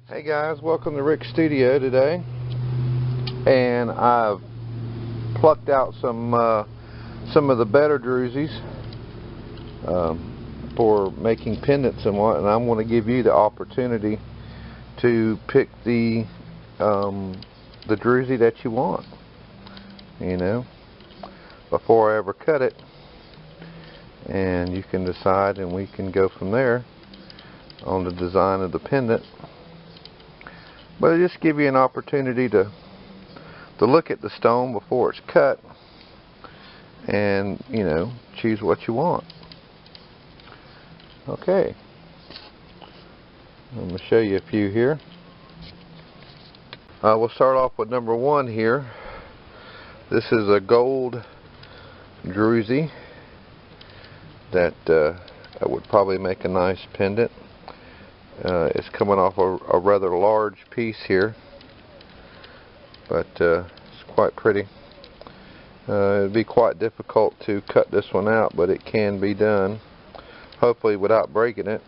Hey guys, welcome to Rick's Studio today, and I've plucked out some of the better Druzys for making pendants and what, and I'm going to give you the opportunity to pick the Druzy that you want, you know, before I ever cut it, and you can decide, and we can go from there on the design of the pendant. But it'll just give you an opportunity to look at the stone before it's cut and, you know, choose what you want. Okay. I'm going to show you a few here. We'll start off with number one here. This is a gold Druzy that would probably make a nice pendant. It's coming off a rather large piece here, but it's quite pretty. It'd be quite difficult to cut this one out, but it can be done, hopefully without breaking it.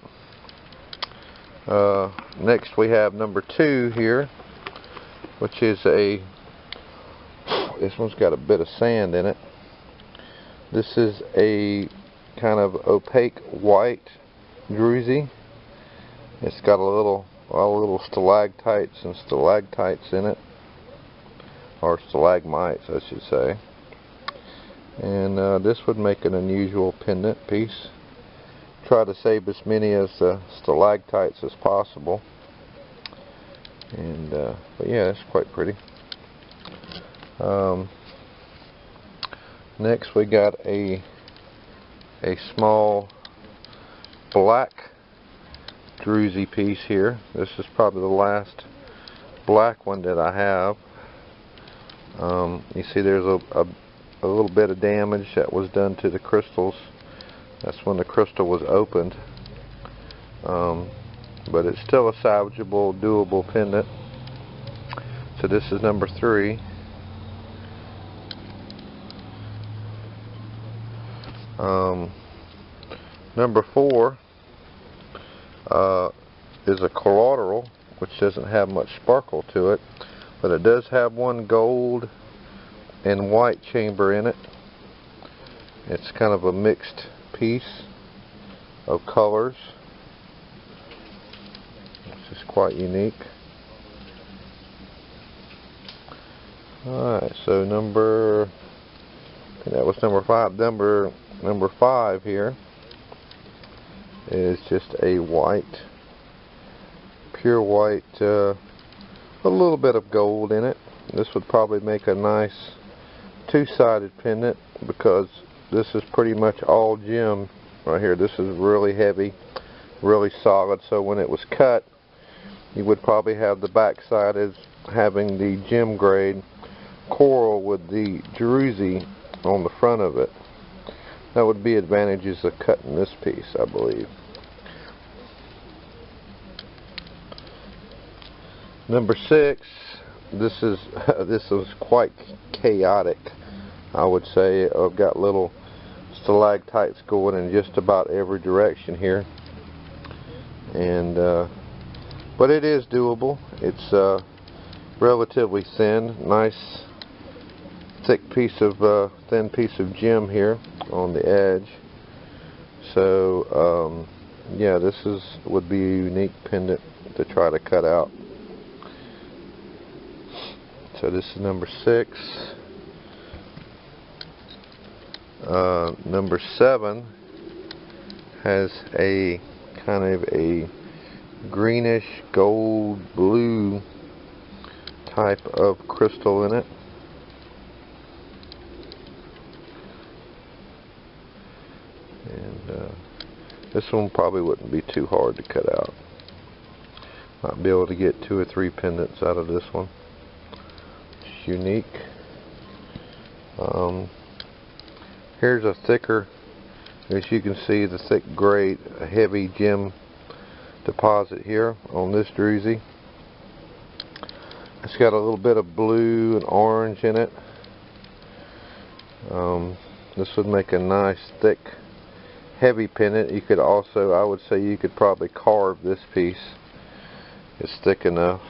Next we have number two here, which is this one's got a bit of sand in it. This is a kind of opaque white Druzy. It's got a little stalactites and stalactites in it, or stalagmites I should say. And this would make an unusual pendant piece. Try to save as many as stalactites as possible. And but yeah, it's quite pretty. Next we got a small black Druzy piece here. This is probably the last black one that I have. You see there's a little bit of damage that was done to the crystals. That's when the crystal was opened. But it's still a salvageable, doable pendant. So this is number three. Number four is a collateral, which doesn't have much sparkle to it, but it does have one gold and white chamber in it. It's kind of a mixed piece of colors, which is quite unique. Alright, so that was number five. Number five here is just a white, pure white, a little bit of gold in it. This would probably make a nice two-sided pendant, because this is pretty much all gem right here. This is really heavy, really solid, so when it was cut, you would probably have the back side as having the gem grade coral with the Druzy on the front of it. That would be advantages of cutting this piece, I believe. Number six, this was quite chaotic, I would say. I've got little stalactites going in just about every direction here, and but it is doable. It's relatively thin, nice thick piece of thin piece of gem here on the edge. So yeah, this would be a unique pendant to try to cut out. So this is number six. Number seven has a kind of a greenish gold blue type of crystal in it. And this one probably wouldn't be too hard to cut out. Might be able to get 2 or 3 pendants out of this one. It's unique. Here's a thicker, as you can see, the thick gray heavy gem deposit here on this Druzy. It's got a little bit of blue and orange in it. This would make a nice thick heavy pendant. You could also, I would say, you could probably carve this piece it's thick enough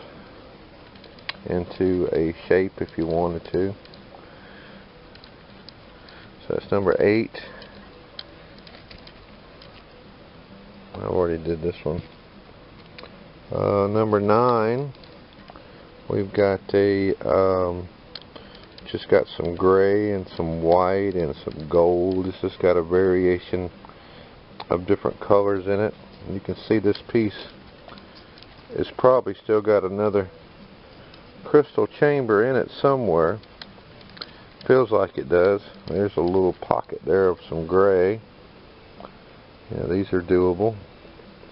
into a shape if you wanted to. So that's number 8. I already did this one. Number 9, we've got a just got some gray and some white and some gold. This has got a variation of different colors in it. And you can see this piece is probably still got another crystal chamber in it somewhere. Feels like it does. There's a little pocket there of some gray. Yeah, these are doable.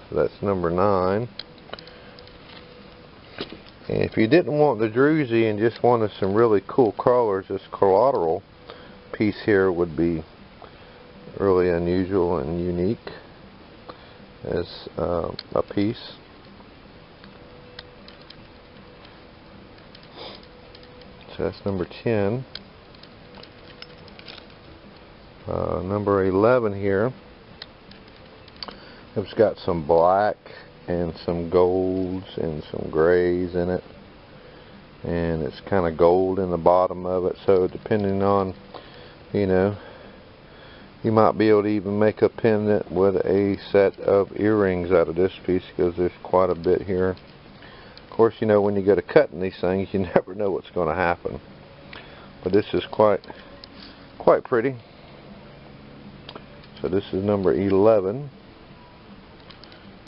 So that's number 9. And if you didn't want the Druzy and just wanted some really cool colors, this collateral piece here would be really unusual and unique as a piece. So that's number 10. Number 11 here. It's got some black and some golds and some grays in it, and it's kind of gold in the bottom of it, so depending on, you know, you might be able to even make a pendant with a set of earrings out of this piece, because there's quite a bit here. Of course, you know, when you go to cutting these things, you never know what's going to happen, but this is quite pretty. So this is number 11.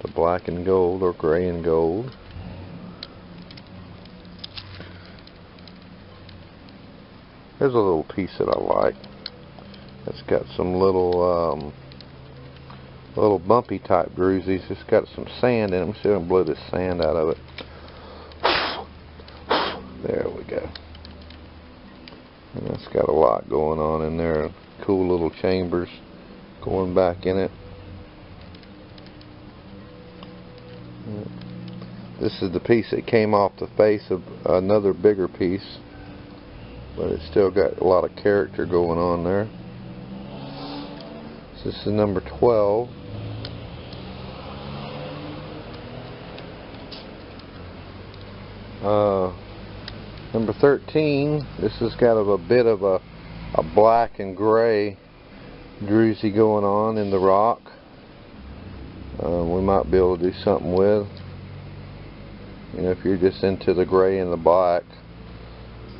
The black and gold, or gray and gold. Here's a little piece that I like. It's got some little bumpy type Druzys. It's got some sand in it. I'm just going to blow this sand out of it. There we go. And it's got a lot going on in there. Cool little chambers going back in it. This is the piece that came off the face of another bigger piece, but it's still got a lot of character going on there. So this is number 12. Number 13, this has got a bit of a black and gray Druzy going on in the rock. We might be able to do something with. You know, if you're just into the gray and the black,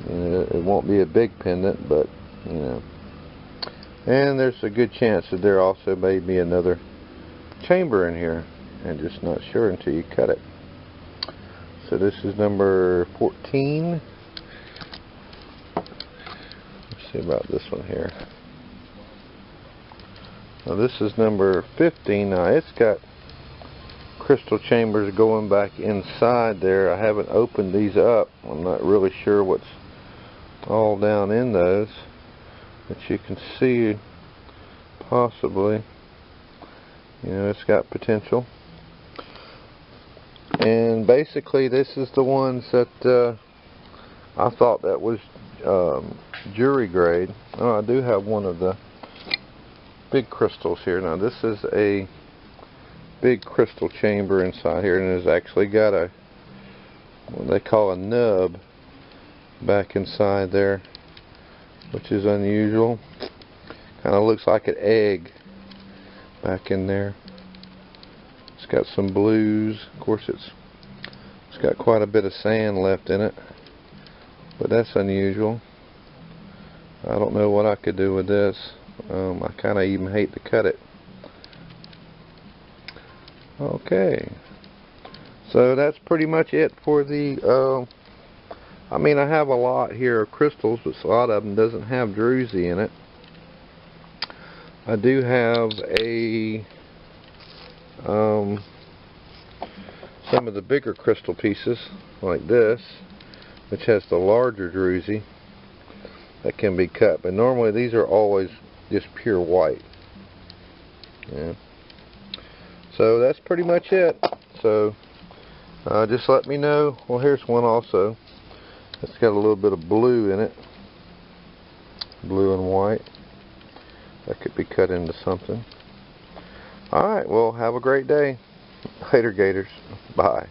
you know, it won't be a big pendant, but you know. And there's a good chance that there also may be another chamber in here, and just not sure until you cut it. So this is number 14. Let's see about this one here. Now this is number 15. Now it's got crystal chambers going back inside there. I haven't opened these up. I'm not really sure what's all down in those, but you can see possibly, you know, it's got potential. And basically this is the ones that I thought that was jewelry grade. Oh, I do have one of the big crystals here. Now this is a big crystal chamber inside here, and it's actually got a, what they call a nub back inside there, which is unusual. Kind of looks like an egg back in there. It's got some blues. Of course, it's got quite a bit of sand left in it, but that's unusual. I don't know what I could do with this. I kind of even hate to cut it. Okay, so that's pretty much it for the I mean, I have a lot here of crystals, but a lot of them doesn't have Druzy in it. I do have a some of the bigger crystal pieces like this, which has the larger Druzy that can be cut, but normally these are always just pure white. Yeah. So that's pretty much it. So just let me know. Well, here's one also. It's got a little bit of blue in it. Blue and white. That could be cut into something. Alright, well, have a great day. Later, Gators. Bye.